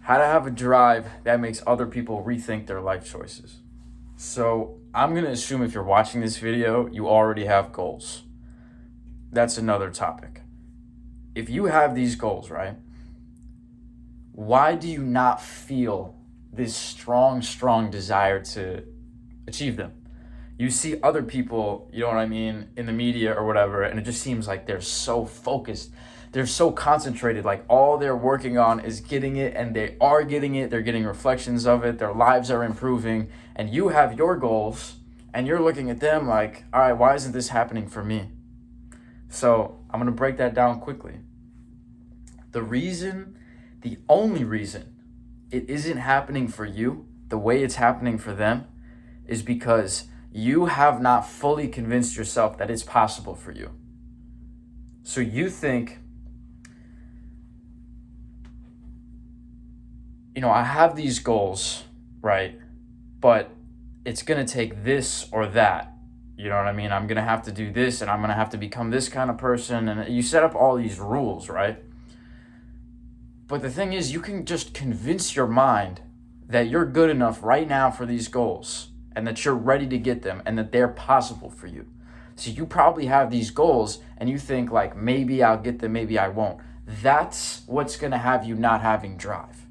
How to have a drive that makes other people rethink their life choices. So I'm going to assume if you're watching this video, you already have goals. That's another topic. If you have these goals, right? Why do you not feel this strong desire to achieve them? You see other people, you know what I mean, in the media or whatever, and it just seems like they're so focused. They're so concentrated, like all they're working on is getting it, and they are getting it. They're getting reflections of it. Their lives are improving, and you have your goals, and you're looking at them like, all right, why isn't this happening for me? So I'm going to break that down quickly. The only reason it isn't happening for you the way it's happening for them is because you have not fully convinced yourself that it's possible for you. So you think, I have these goals, right? But it's going to take this or that. You know what I mean? I'm going to have to do this, and I'm going to have to become this kind of person. And you set up all these rules, right? But the thing is, you can just convince your mind that you're good enough right now for these goals, and that you're ready to get them, and that they're possible for you. So you probably have these goals, and you think like, maybe I'll get them, maybe I won't. That's what's going to have you not having drive.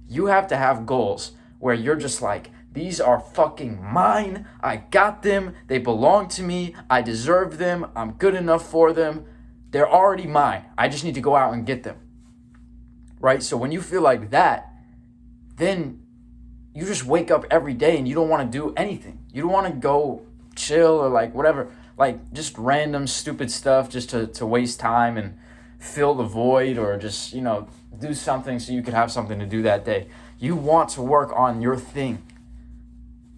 You have to have goals where you're just like, these are fucking mine. I got them. They belong to me. I deserve them. I'm good enough for them. They're already mine. I just need to go out and get them. Right? So when you feel like that, then you just wake up every day and you don't want to do anything. You don't want to go chill or like whatever, like just random stupid stuff just to waste time and fill the void, or just, do something so you could have something to do that day. You want to work on your thing,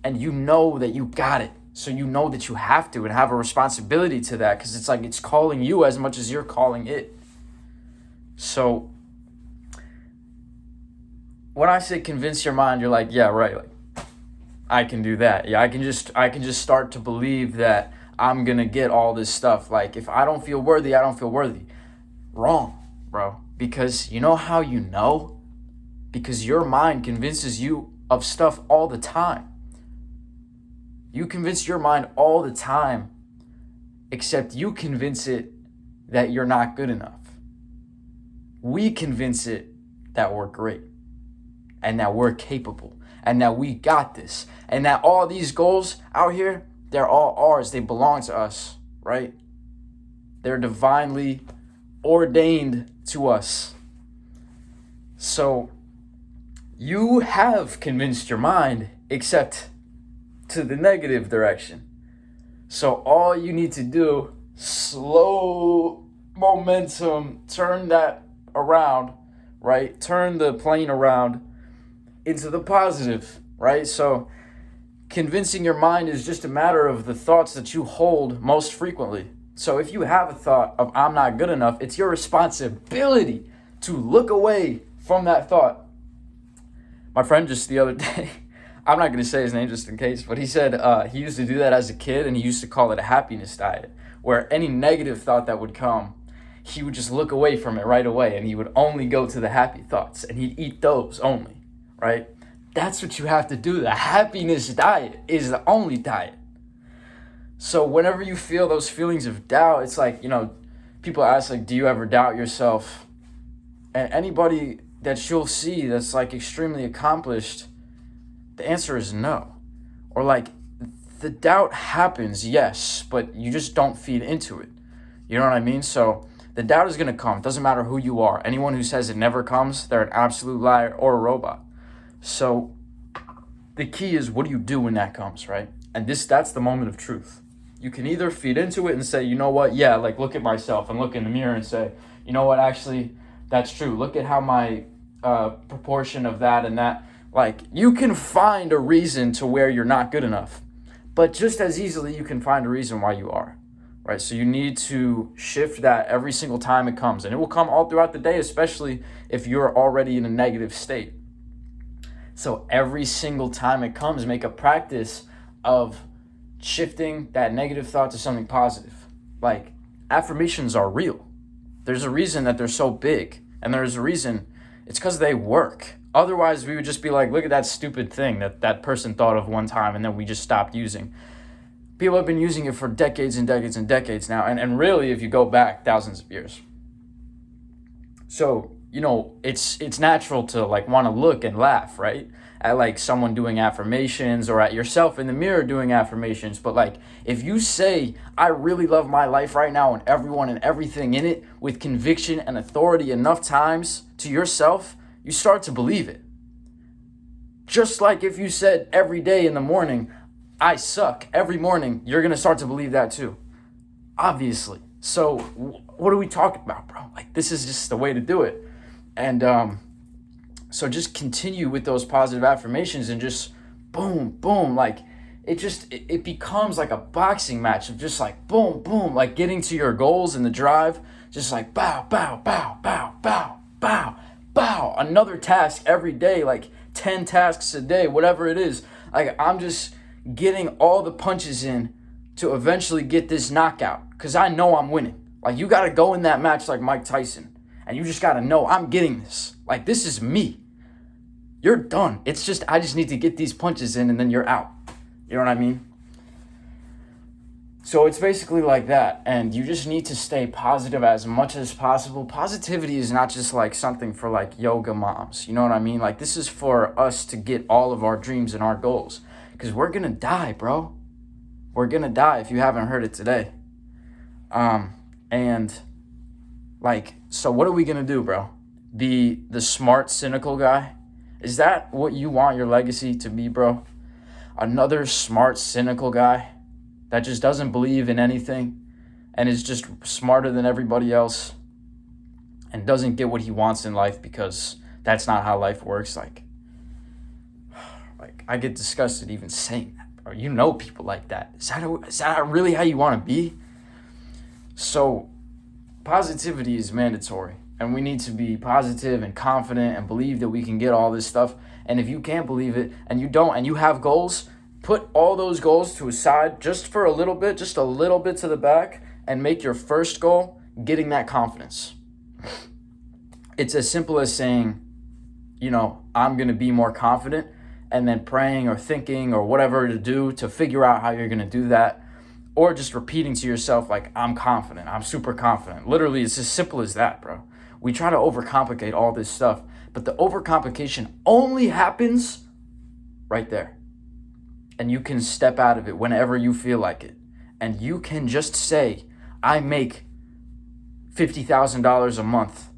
and you know that you got it. So you know that you have to and have a responsibility to that, because it's like it's calling you as much as you're calling it. So when I say convince your mind, you're like, yeah, right. Like, I can do that. Yeah, I can just start to believe that I'm going to get all this stuff. Like, if I don't feel worthy, I don't feel worthy. Wrong, bro. Because you know how you know? Because your mind convinces you of stuff all the time. You convince your mind all the time, except you convince it that you're not good enough. We convince it that we're great, and that we're capable, and that we got this, and that all these goals out here, they're all ours. They belong to us, right? They're divinely ordained to us. So you have convinced your mind, except to the negative direction. So all you need to do, slow momentum, turn that around, right? Turn the plane around into the positive, right? So convincing your mind is just a matter of the thoughts that you hold most frequently. So if you have a thought of I'm not good enough, it's your responsibility to look away from that thought. My friend just the other day, I'm not going to say his name just in case, but he said he used to do that as a kid, and he used to call it a happiness diet, where any negative thought that would come, he would just look away from it right away, and he would only go to the happy thoughts, and he'd eat those only, right? That's what you have to do. The happiness diet is the only diet. So whenever you feel those feelings of doubt, it's like, people ask, like, do you ever doubt yourself? And anybody that you'll see that's like extremely accomplished, the answer is no. Or like, the doubt happens, yes, but you just don't feed into it. You know what I mean? So the doubt is going to come. It doesn't matter who you are. Anyone who says it never comes, they're an absolute liar or a robot. So the key is, what do you do when that comes, right? And that's the moment of truth. You can either feed into it and say, you know what? Yeah, like look at myself and look in the mirror and say, you know what? Actually, that's true. Look at how my proportion of that and that. Like, you can find a reason to where you're not good enough, but just as easily you can find a reason why you are, right? So you need to shift that every single time it comes, and it will come all throughout the day, especially if you're already in a negative state. So every single time it comes, make a practice of shifting that negative thought to something positive. Like, affirmations are real. There's a reason that they're so big, and there's a reason. It's because they work. Otherwise, we would just be like, look at that stupid thing that person thought of one time, and then we just stopped using. People have been using it for decades and decades and decades now, and really, if you go back thousands of years. So, it's natural to like want to look and laugh, right? At like someone doing affirmations, or at yourself in the mirror doing affirmations. But like, if you say, I really love my life right now and everyone and everything in it with conviction and authority enough times to yourself, you start to believe it. Just like if you said every day in the morning, I suck, every morning, you're going to start to believe that too. Obviously. So what are we talking about, bro? Like, this is just the way to do it. And so just continue with those positive affirmations and just boom, boom. Like, it becomes like a boxing match of just like boom, boom, like getting to your goals and the drive. Just like bow, bow, bow, bow, bow, bow, bow. Another task every day, like 10 tasks a day, whatever it is. Like, I'm just getting all the punches in to eventually get this knockout, because I know I'm winning. Like, you got to go in that match like Mike Tyson, and you just got to know I'm getting this. Like, this is me. You're done. It's just, I just need to get these punches in, and then you're out. You know what I mean? So it's basically like that, and you just need to stay positive as much as possible. Positivity is not just like something for like yoga moms. You know what I mean? Like, this is for us to get all of our dreams and our goals, because we're going to die, bro. We're going to die if you haven't heard it today. And like, so what are we going to do, bro? Be the smart, cynical guy? Is that what you want your legacy to be, bro? Another smart, cynical guy that just doesn't believe in anything and is just smarter than everybody else and doesn't get what he wants in life because that's not how life works. Like I get disgusted even saying that, bro. You know people like that. Is that really how you want to be? So positivity is mandatory, and we need to be positive and confident and believe that we can get all this stuff. And if you can't believe it and you don't, and you have goals, put all those goals to a side just for a little bit to the back, and make your first goal getting that confidence. It's as simple as saying, I'm going to be more confident, and then praying or thinking or whatever to do to figure out how you're going to do that. Or just repeating to yourself, like, I'm confident, I'm super confident. Literally, it's as simple as that, bro. We try to overcomplicate all this stuff, but the overcomplication only happens right there. And you can step out of it whenever you feel like it. And you can just say, I make $50,000 a month.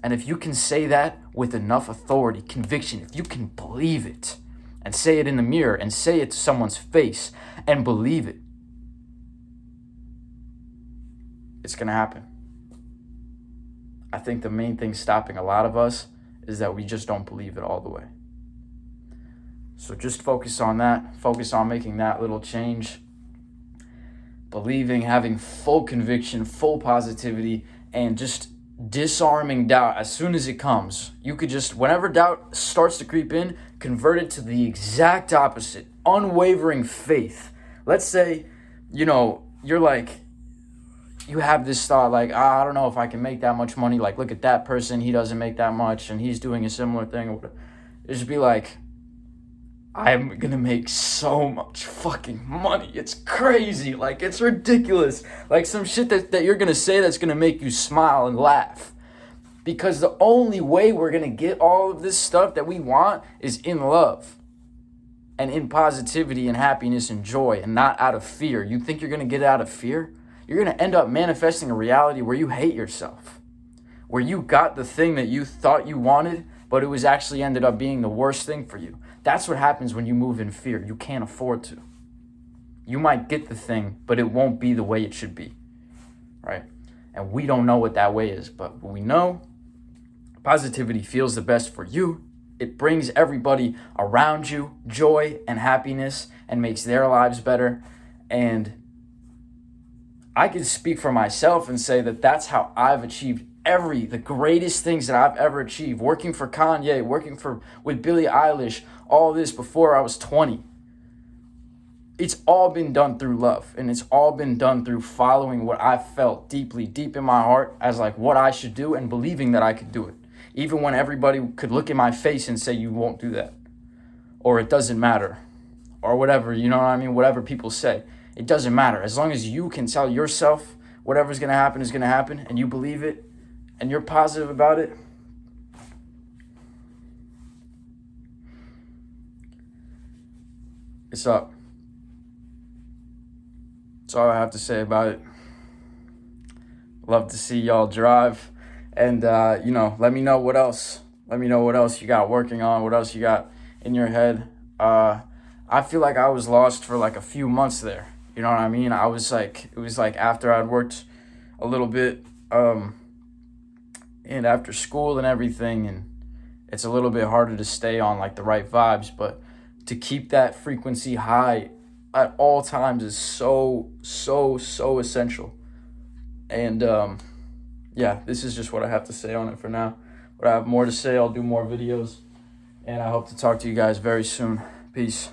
And if you can say that with enough authority, conviction, if you can believe it, and say it in the mirror, and say it to someone's face, and believe it, it's going to happen. I think the main thing stopping a lot of us is that we just don't believe it all the way. So just focus on that. Focus on making that little change. Believing, having full conviction, full positivity, and just disarming doubt as soon as it comes. You could just, whenever doubt starts to creep in, convert it to the exact opposite. Unwavering faith. Let's say, you're like, you have this thought like, I don't know if I can make that much money. Like, look at that person. He doesn't make that much and he's doing a similar thing. Just be like, I'm going to make so much fucking money. It's crazy. Like, it's ridiculous. Like, some shit that you're going to say that's going to make you smile and laugh. Because the only way we're going to get all of this stuff that we want is in love. And in positivity and happiness and joy, and not out of fear. You think you're going to get it out of fear? You're going to end up manifesting a reality where you hate yourself. Where you got the thing that you thought you wanted, but it was actually ended up being the worst thing for you. That's what happens when you move in fear. You can't afford to. You might get the thing, but it won't be the way it should be. Right? And we don't know what that way is, but we know positivity feels the best for you. It brings everybody around you joy and happiness and makes their lives better. And I can speak for myself and say that that's how I've achieved the greatest things that I've ever achieved. Working for Kanye, with Billie Eilish, all this before I was 20. It's all been done through love, and it's all been done through following what I felt deep in my heart as like what I should do and believing that I could do it. even when everybody could look in my face and say you won't do that, or it doesn't matter, or whatever, you know what I mean? Whatever people say, it doesn't matter. As long as you can tell yourself whatever's going to happen is going to happen, and you believe it, and you're positive about it, it's up. That's all I have to say about it. Love to see y'all drive. And, let me know what else. Let me know what else you got working on, what else you got in your head. I feel like I was lost for like a few months there. You know what I mean? It was like after I'd worked a little bit and after school and everything, and it's a little bit harder to stay on like the right vibes, but to keep that frequency high at all times is so essential. And this is just what I have to say on it for now. But I have more to say. I'll do more videos, and I hope to talk to you guys very soon. Peace.